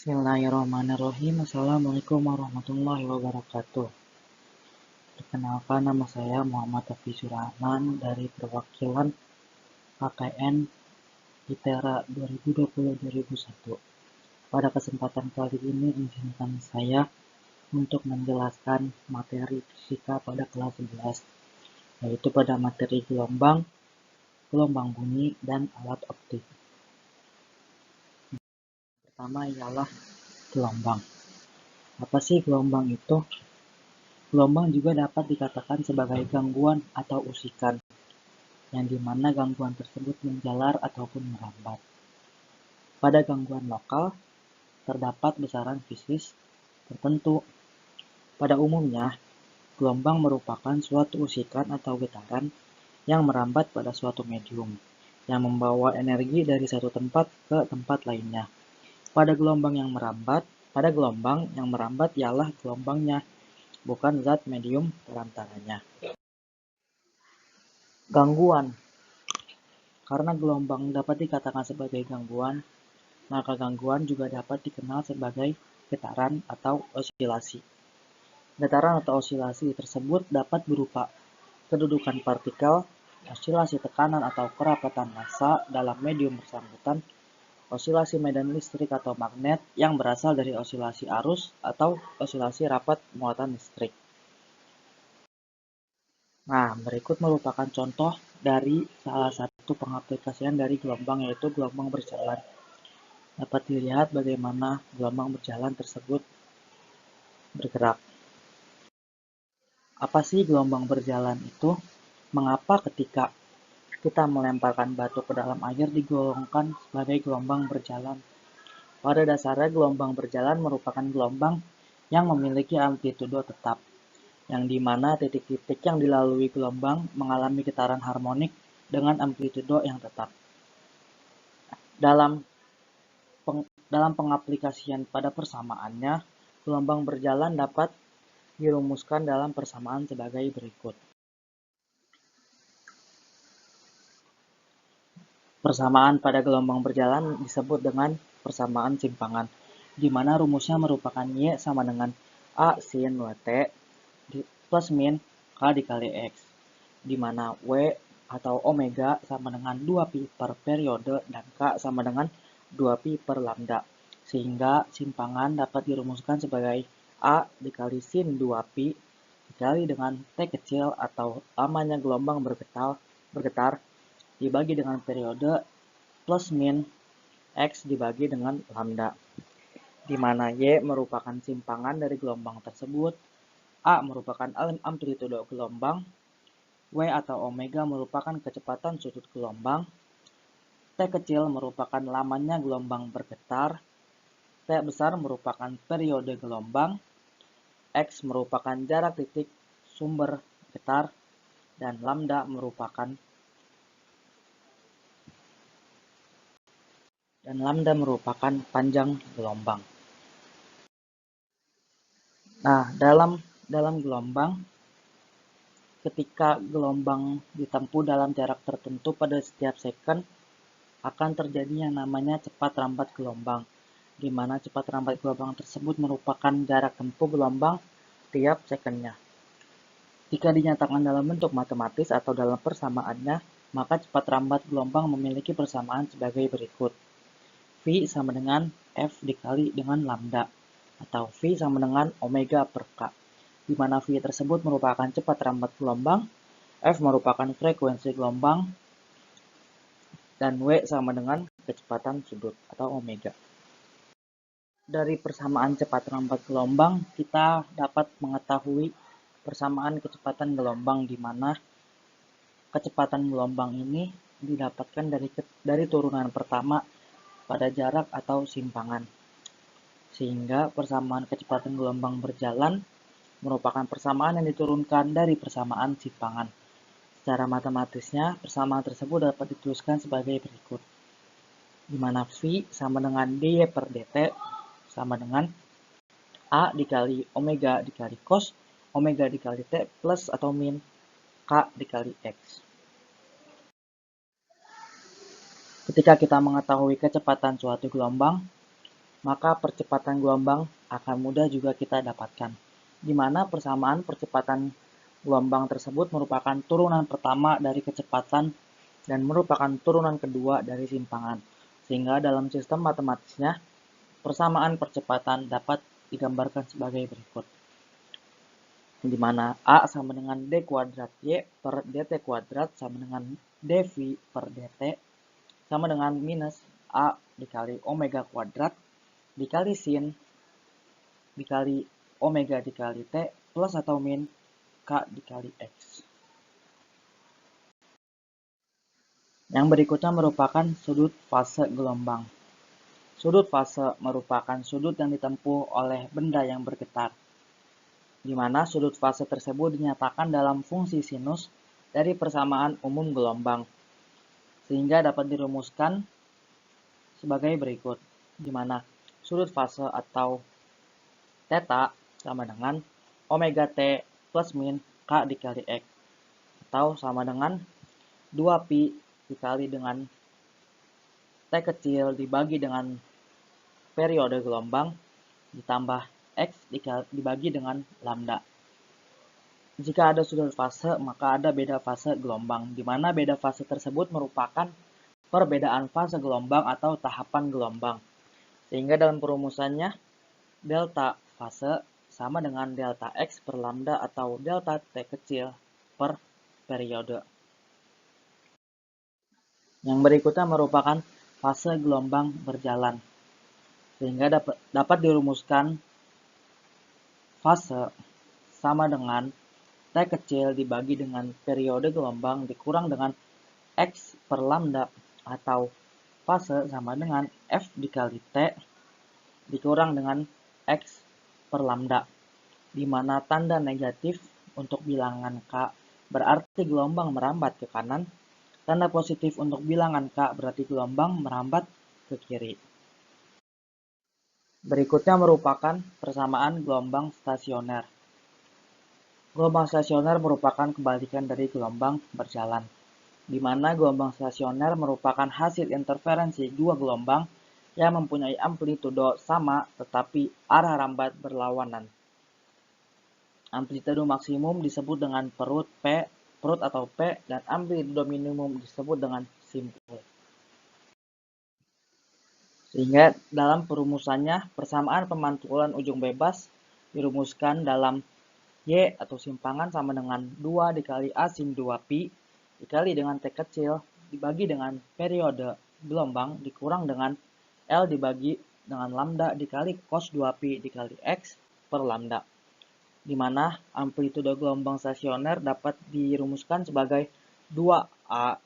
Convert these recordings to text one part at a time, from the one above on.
Bismillahirrahmanirrahim. Assalamualaikum warahmatullahi wabarakatuh. Perkenalkan, nama saya Muhammad Tafizur Rahman dari perwakilan KKN ITERA 2020-2001. Pada kesempatan kali ini, izinkan saya untuk menjelaskan materi fisika pada kelas 11, yaitu pada materi gelombang, gelombang bunyi, dan alat optik. Pertama ialah gelombang. Apa sih gelombang itu? Gelombang juga dapat dikatakan sebagai gangguan atau usikan, yang dimana gangguan tersebut menjalar ataupun merambat. Pada gangguan lokal, terdapat besaran fisis tertentu. Pada umumnya, gelombang merupakan suatu usikan atau getaran yang merambat pada suatu medium, yang membawa energi dari satu tempat ke tempat lainnya. Pada gelombang yang merambat ialah gelombangnya, bukan zat medium perantaranya. Gangguan. Karena gelombang dapat dikatakan sebagai gangguan, maka gangguan juga dapat dikenal sebagai getaran atau osilasi. Getaran atau osilasi tersebut dapat berupa kedudukan partikel, osilasi tekanan atau kerapatan massa dalam medium bersangkutan, osilasi medan listrik atau magnet yang berasal dari osilasi arus atau osilasi rapat muatan listrik. Nah, berikut merupakan contoh dari salah satu pengaplikasian dari gelombang, yaitu gelombang berjalan. Dapat dilihat bagaimana gelombang berjalan tersebut bergerak. Apa sih gelombang berjalan itu? Mengapa ketika kita melemparkan batu ke dalam air digolongkan sebagai gelombang berjalan? Pada dasarnya gelombang berjalan merupakan gelombang yang memiliki amplitudo tetap, yang dimana titik-titik yang dilalui gelombang mengalami getaran harmonik dengan amplitudo yang tetap. Dalam pengaplikasian pada persamaannya, gelombang berjalan dapat dirumuskan dalam persamaan sebagai berikut. Persamaan pada gelombang berjalan disebut dengan persamaan simpangan, di mana rumusnya merupakan Y sama dengan A sin WT plus min K dikali X, di mana W atau omega sama dengan 2pi per periode dan K sama dengan 2pi per lambda, sehingga simpangan dapat dirumuskan sebagai A dikali sin 2pi dikali dengan T kecil atau lamanya gelombang bergetar dibagi dengan periode plus min X dibagi dengan lambda, di mana Y merupakan simpangan dari gelombang tersebut, A merupakan amplitudo gelombang, W atau omega merupakan kecepatan sudut gelombang, T kecil merupakan lamanya gelombang bergetar, T besar merupakan periode gelombang, X merupakan jarak titik sumber getar, dan lambda merupakan panjang gelombang. Nah, dalam gelombang, ketika gelombang ditempuh dalam jarak tertentu pada setiap second, akan terjadi yang namanya cepat rambat gelombang, di mana cepat rambat gelombang tersebut merupakan jarak tempuh gelombang tiap secondnya. Jika dinyatakan dalam bentuk matematis atau dalam persamaannya, maka cepat rambat gelombang memiliki persamaan sebagai berikut. V sama dengan F dikali dengan lambda, atau V sama dengan omega per K, di mana V tersebut merupakan cepat rambat gelombang, F merupakan frekuensi gelombang, dan W sama dengan kecepatan sudut atau omega. Dari persamaan cepat rambat gelombang, kita dapat mengetahui persamaan kecepatan gelombang, di mana kecepatan gelombang ini didapatkan dari turunan pertama pada jarak atau simpangan. Sehingga persamaan kecepatan gelombang berjalan merupakan persamaan yang diturunkan dari persamaan simpangan. Secara matematisnya, persamaan tersebut dapat dituliskan sebagai berikut, di mana V sama dengan dy per dt sama dengan A dikali omega dikali cos omega dikali T plus atau min K dikali X. Ketika kita mengetahui kecepatan suatu gelombang, maka percepatan gelombang akan mudah juga kita dapatkan, di mana persamaan percepatan gelombang tersebut merupakan turunan pertama dari kecepatan dan merupakan turunan kedua dari simpangan. Sehingga dalam sistem matematisnya, persamaan percepatan dapat digambarkan sebagai berikut. Di mana A sama dengan D kuadrat Y per DT kuadrat sama dengan dV per DT sama dengan minus A dikali omega kuadrat dikali sin dikali omega dikali T plus atau min K dikali X. Yang berikutnya merupakan sudut fase gelombang. Sudut fase merupakan sudut yang ditempuh oleh benda yang bergetar, di mana sudut fase tersebut dinyatakan dalam fungsi sinus dari persamaan umum gelombang, sehingga dapat dirumuskan sebagai berikut, di mana sudut fase atau theta sama dengan omega T plus min K dikali X, atau sama dengan 2pi dikali dengan T kecil dibagi dengan periode gelombang ditambah X dibagi dengan lambda. Jika ada sudut fase, maka ada beda fase gelombang, di mana beda fase tersebut merupakan perbedaan fase gelombang atau tahapan gelombang. Sehingga dalam perumusannya, delta fase sama dengan delta X per lambda atau delta T kecil per periode. Yang berikutnya merupakan fase gelombang berjalan. Sehingga dapat dirumuskan fase sama dengan T kecil dibagi dengan periode gelombang dikurang dengan X per lambda atau fase sama dengan F dikali T dikurang dengan X per lambda, di mana tanda negatif untuk bilangan K berarti gelombang merambat ke kanan, tanda positif untuk bilangan K berarti gelombang merambat ke kiri. Berikutnya merupakan persamaan gelombang stasioner. Gelombang stasioner merupakan kebalikan dari gelombang berjalan, di mana gelombang stasioner merupakan hasil interferensi dua gelombang yang mempunyai amplitudo sama tetapi arah rambat berlawanan. Amplitudo maksimum disebut dengan perut atau P, dan amplitudo minimum disebut dengan simpul. Sehingga dalam perumusannya, persamaan pemantulan ujung bebas dirumuskan dalam Y atau simpangan sama dengan 2 dikali A sin 2pi dikali dengan T kecil dibagi dengan periode gelombang dikurang dengan L dibagi dengan lambda dikali cos 2pi dikali X per lambda, di mana amplitudo gelombang stasioner dapat dirumuskan sebagai 2A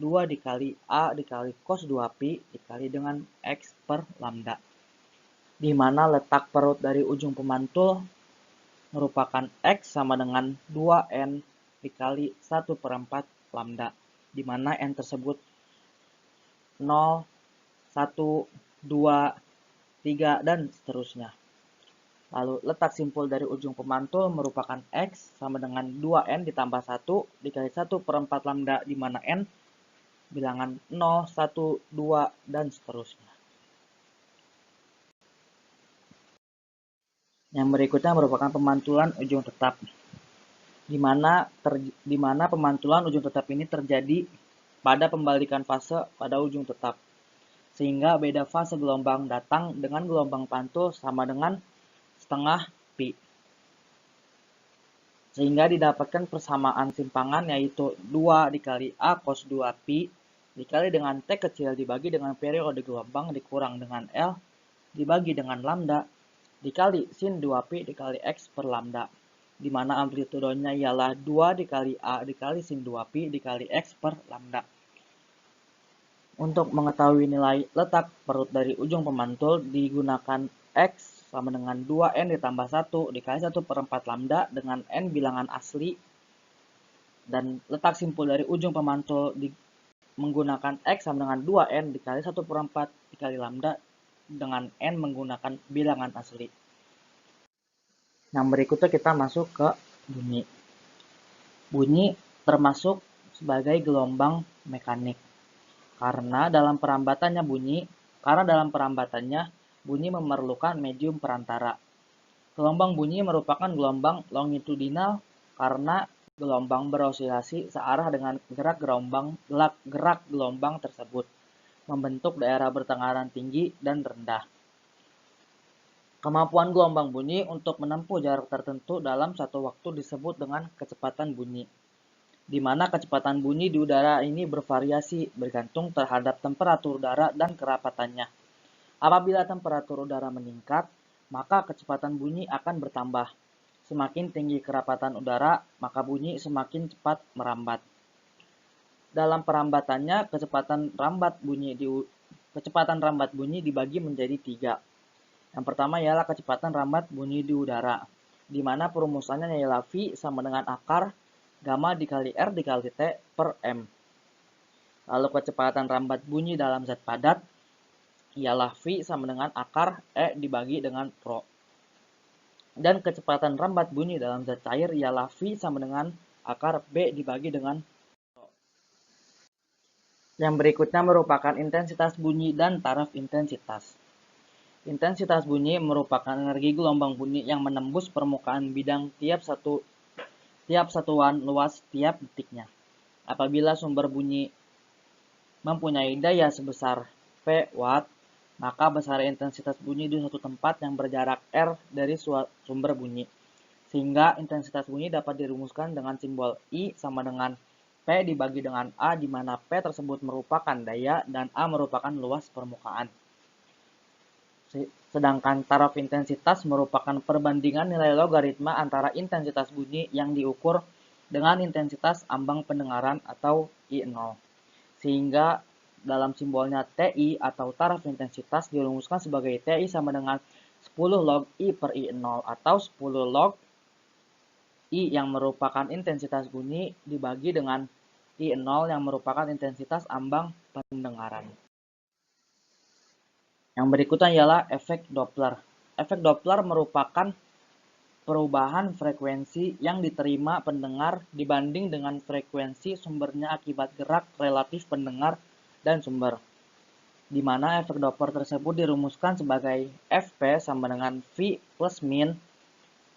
2 dikali A dikali cos 2pi dikali dengan X per lambda, di mana letak perut dari ujung pemantul merupakan X sama dengan 2N dikali 1/4 lambda, di mana N tersebut 0, 1, 2, 3, dan seterusnya. Lalu letak simpul dari ujung pemantul merupakan X sama dengan 2N ditambah 1 dikali 1/4 lambda, di mana N bilangan 0, 1, 2, dan seterusnya. Yang berikutnya merupakan pemantulan ujung tetap, di mana pemantulan ujung tetap ini terjadi pada pembalikan fase pada ujung tetap, sehingga beda fase gelombang datang dengan gelombang pantul sama dengan setengah pi, sehingga didapatkan persamaan simpangan yaitu 2 dikali A cos 2pi dikali dengan T kecil dibagi dengan periode gelombang dikurang dengan L dibagi dengan lambda dikali sin 2pi dikali X per lambda, di mana amplitudonya ialah 2 dikali A dikali sin 2pi dikali X per lambda. Untuk mengetahui nilai letak perut dari ujung pemantul digunakan X sama dengan 2N ditambah 1 dikali 1/4 lambda dengan N bilangan asli, dan letak simpul dari ujung pemantul menggunakan X sama dengan 2N dikali 1/4 dikali lambda dengan N menggunakan bilangan asli. Yang berikutnya kita masuk ke bunyi. Bunyi termasuk sebagai gelombang mekanik karena dalam perambatannya bunyi memerlukan medium perantara. Gelombang bunyi merupakan gelombang longitudinal karena gelombang berosilasi searah dengan gerak gelombang tersebut, membentuk daerah bertenggaran tinggi dan rendah. Kemampuan gelombang bunyi untuk menempuh jarak tertentu dalam satu waktu disebut dengan kecepatan bunyi, di mana kecepatan bunyi di udara ini bervariasi bergantung terhadap temperatur udara dan kerapatannya. Apabila temperatur udara meningkat, maka kecepatan bunyi akan bertambah. Semakin tinggi kerapatan udara, maka bunyi semakin cepat merambat. Dalam perambatannya, kecepatan rambat bunyi dibagi menjadi 3. Yang pertama ialah kecepatan rambat bunyi di udara, di mana perumusannya ialah V sama dengan akar gamma dikali R dikali T per M. Lalu kecepatan rambat bunyi dalam zat padat ialah V sama dengan akar E dibagi dengan Rho. Dan kecepatan rambat bunyi dalam zat cair ialah V sama dengan akar B dibagi dengan Rho. Yang berikutnya merupakan intensitas bunyi dan taraf intensitas. Intensitas bunyi merupakan energi gelombang bunyi yang menembus permukaan bidang tiap satuan luas tiap detiknya. Apabila sumber bunyi mempunyai daya sebesar P watt, maka besar intensitas bunyi di suatu tempat yang berjarak R dari sumber bunyi. Sehingga intensitas bunyi dapat dirumuskan dengan simbol I sama dengan P dibagi dengan A, di mana P tersebut merupakan daya dan A merupakan luas permukaan. Sedangkan taraf intensitas merupakan perbandingan nilai logaritma antara intensitas bunyi yang diukur dengan intensitas ambang pendengaran atau I0. Sehingga dalam simbolnya TI atau taraf intensitas dirumuskan sebagai TI sama dengan 10 log I per I0 atau 10 log I yang merupakan intensitas bunyi dibagi dengan I0 yang merupakan intensitas ambang pendengaran. Yang berikutnya ialah efek Doppler. Efek Doppler merupakan perubahan frekuensi yang diterima pendengar dibanding dengan frekuensi sumbernya akibat gerak relatif pendengar dan sumber, di mana efek Doppler tersebut dirumuskan sebagai Fp sama dengan V plus min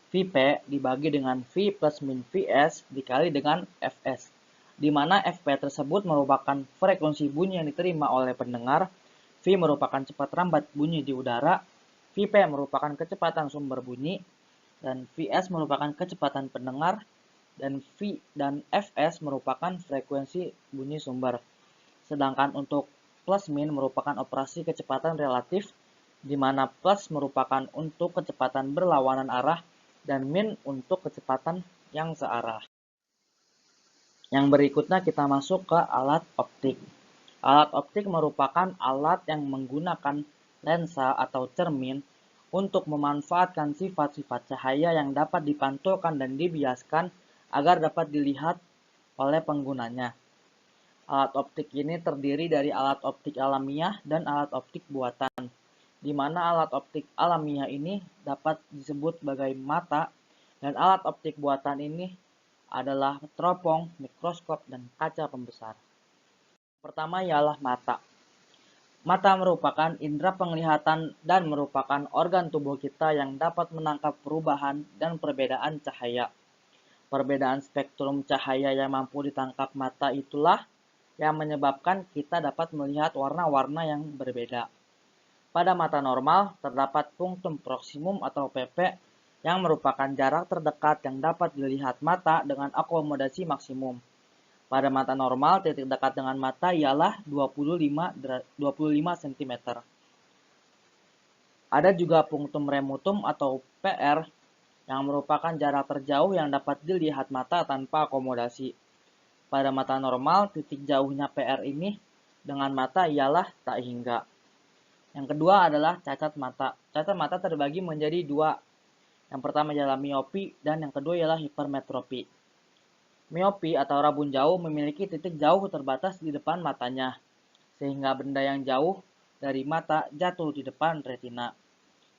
Vp dibagi dengan V plus min Vs dikali dengan Fs, di mana Fp tersebut merupakan frekuensi bunyi yang diterima oleh pendengar, V merupakan cepat rambat bunyi di udara, Vp merupakan kecepatan sumber bunyi, dan Vs merupakan kecepatan pendengar, dan V dan Fs merupakan frekuensi bunyi sumber. Sedangkan untuk plus min merupakan operasi kecepatan relatif, di mana plus merupakan untuk kecepatan berlawanan arah dan min untuk kecepatan yang searah. Yang berikutnya kita masuk ke alat optik. Alat optik merupakan alat yang menggunakan lensa atau cermin untuk memanfaatkan sifat-sifat cahaya yang dapat dipantulkan dan dibiaskan agar dapat dilihat oleh penggunanya. Alat optik ini terdiri dari alat optik alamiah dan alat optik buatan, di mana alat optik alamiah ini dapat disebut sebagai mata, dan alat optik buatan ini adalah teropong, mikroskop, dan kaca pembesar. Pertama ialah mata. Mata merupakan indera penglihatan dan merupakan organ tubuh kita yang dapat menangkap perubahan dan perbedaan cahaya. Perbedaan spektrum cahaya yang mampu ditangkap mata itulah yang menyebabkan kita dapat melihat warna-warna yang berbeda. Pada mata normal, terdapat punktum proksimum atau PP yang merupakan jarak terdekat yang dapat dilihat mata dengan akomodasi maksimum. Pada mata normal, titik dekat dengan mata ialah 25 cm. Ada juga punktum remutum atau PR yang merupakan jarak terjauh yang dapat dilihat mata tanpa akomodasi. Pada mata normal, titik jauhnya PR ini dengan mata ialah tak hingga. Yang kedua adalah cacat mata. Cacat mata terbagi menjadi 2. Yang pertama ialah miopi dan yang kedua ialah hipermetropi. Miopi atau rabun jauh memiliki titik jauh terbatas di depan matanya, sehingga benda yang jauh dari mata jatuh di depan retina.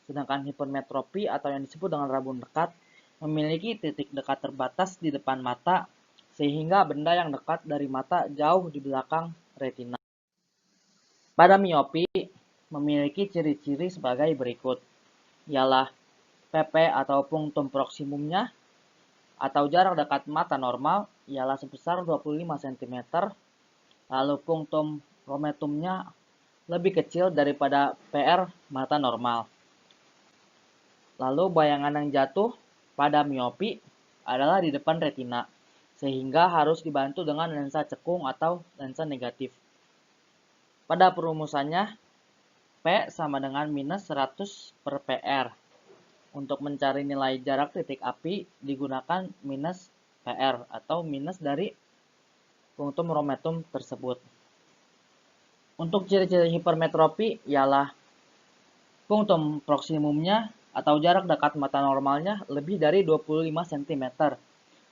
Sedangkan hipermetropi atau yang disebut dengan rabun dekat memiliki titik dekat terbatas di depan mata, sehingga benda yang dekat dari mata jauh di belakang retina. Pada miopi, memiliki ciri-ciri sebagai berikut, ialah PP atau punktum proksimumnya atau jarak dekat mata normal ialah sebesar 25 cm, lalu punktum prometumnya lebih kecil daripada PR mata normal. Lalu bayangan yang jatuh pada miopi adalah di depan retina, sehingga harus dibantu dengan lensa cekung atau lensa negatif. Pada perumusannya, P sama dengan minus 100 per PR. Untuk mencari nilai jarak titik api digunakan minus PR atau minus dari punktum momentum tersebut. Untuk ciri-ciri hipermetropi ialah punktum proksimumnya atau jarak dekat mata normalnya lebih dari 25 cm.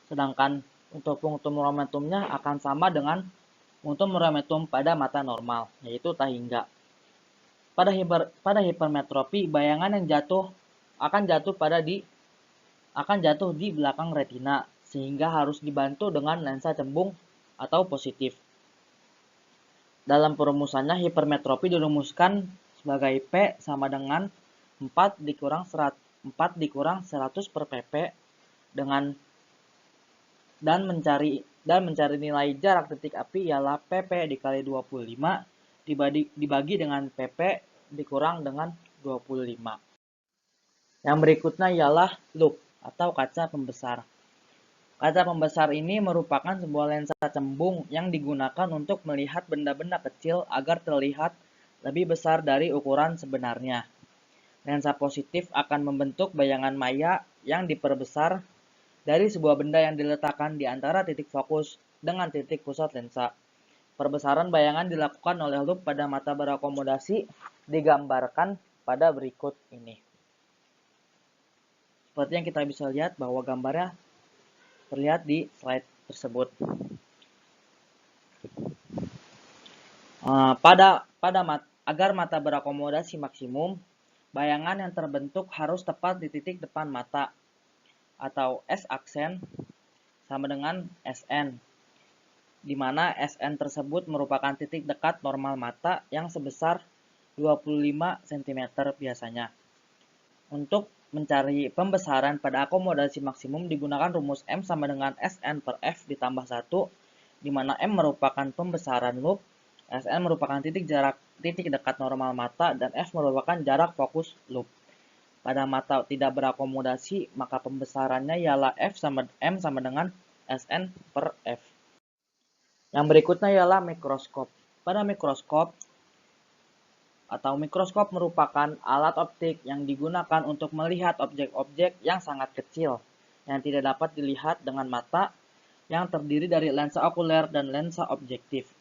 Sedangkan untuk punktum momentumnya akan sama dengan punktum momentum pada mata normal, yaitu tak hingga. Pada hipermetropi, bayangan yang akan jatuh di belakang retina, sehingga harus dibantu dengan lensa cembung atau positif. Dalam perumusannya, hipermetropi dirumuskan sebagai P sama dengan 4 dikurang 100 per pp dan mencari nilai jarak titik api ialah pp dikali 25 dibagi dengan pp dikurang dengan 25. Yang berikutnya ialah loop atau kaca pembesar. Kaca pembesar ini merupakan sebuah lensa cembung yang digunakan untuk melihat benda-benda kecil agar terlihat lebih besar dari ukuran sebenarnya. Lensa positif akan membentuk bayangan maya yang diperbesar dari sebuah benda yang diletakkan di antara titik fokus dengan titik pusat lensa. Perbesaran bayangan dilakukan oleh loop pada mata berakomodasi digambarkan pada berikut ini. Seperti yang kita bisa lihat bahwa gambarnya terlihat di slide tersebut. Agar mata berakomodasi maksimum, bayangan yang terbentuk harus tepat di titik depan mata atau S-aksen sama dengan SN, di mana SN tersebut merupakan titik dekat normal mata yang sebesar 25 cm biasanya. Untuk mencari pembesaran pada akomodasi maksimum digunakan rumus M sama dengan SN per F ditambah 1, di mana M merupakan pembesaran loop, SN merupakan titik dekat normal mata, dan F merupakan jarak fokus loop. Pada mata tidak berakomodasi, maka pembesarannya ialah M sama dengan SN per F. Yang berikutnya ialah mikroskop. Pada mikroskop merupakan alat optik yang digunakan untuk melihat objek-objek yang sangat kecil, yang tidak dapat dilihat dengan mata, yang terdiri dari lensa okuler dan lensa objektif.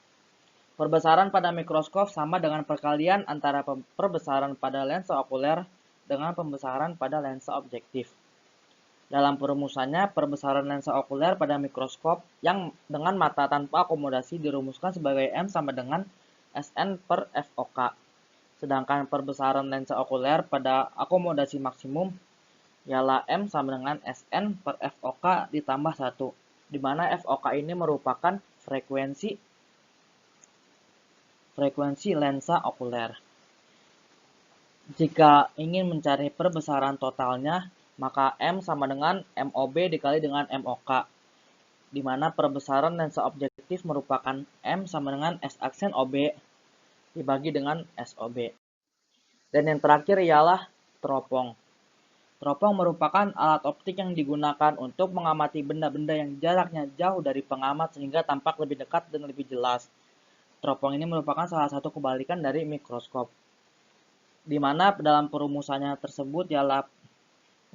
Perbesaran pada mikroskop sama dengan perkalian antara perbesaran pada lensa okuler dengan pembesaran pada lensa objektif. Dalam perumusannya, perbesaran lensa okuler pada mikroskop yang dengan mata tanpa akomodasi dirumuskan sebagai M sama dengan SN per FOK. Sedangkan perbesaran lensa okuler pada akomodasi maksimum ialah M sama dengan SN per FOK ditambah 1, di mana FOK ini merupakan frekuensi lensa okuler. Jika ingin mencari perbesaran totalnya, maka M sama dengan MOB dikali dengan MOK, di mana perbesaran lensa objektif merupakan M sama dengan S-aksen OB dibagi dengan SOB. Dan yang terakhir ialah teropong. Teropong merupakan alat optik yang digunakan untuk mengamati benda-benda yang jaraknya jauh dari pengamat sehingga tampak lebih dekat dan lebih jelas. Teropong ini merupakan salah satu kebalikan dari mikroskop, di mana dalam perumusannya tersebut ialah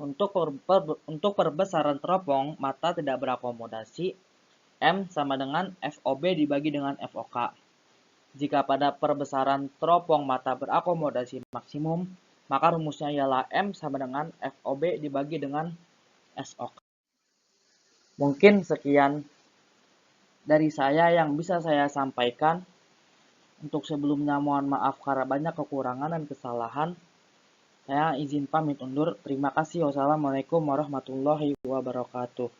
untuk perbesaran teropong mata tidak berakomodasi, M sama dengan FOB dibagi dengan FOK. Jika pada perbesaran teropong mata berakomodasi maksimum, maka rumusnya ialah M sama dengan FOB dibagi dengan SOK. Mungkin sekian dari saya yang bisa saya sampaikan. Untuk sebelumnya mohon maaf karena banyak kekurangan dan kesalahan. Saya izin pamit undur. Terima kasih. Wassalamualaikum warahmatullahi wabarakatuh.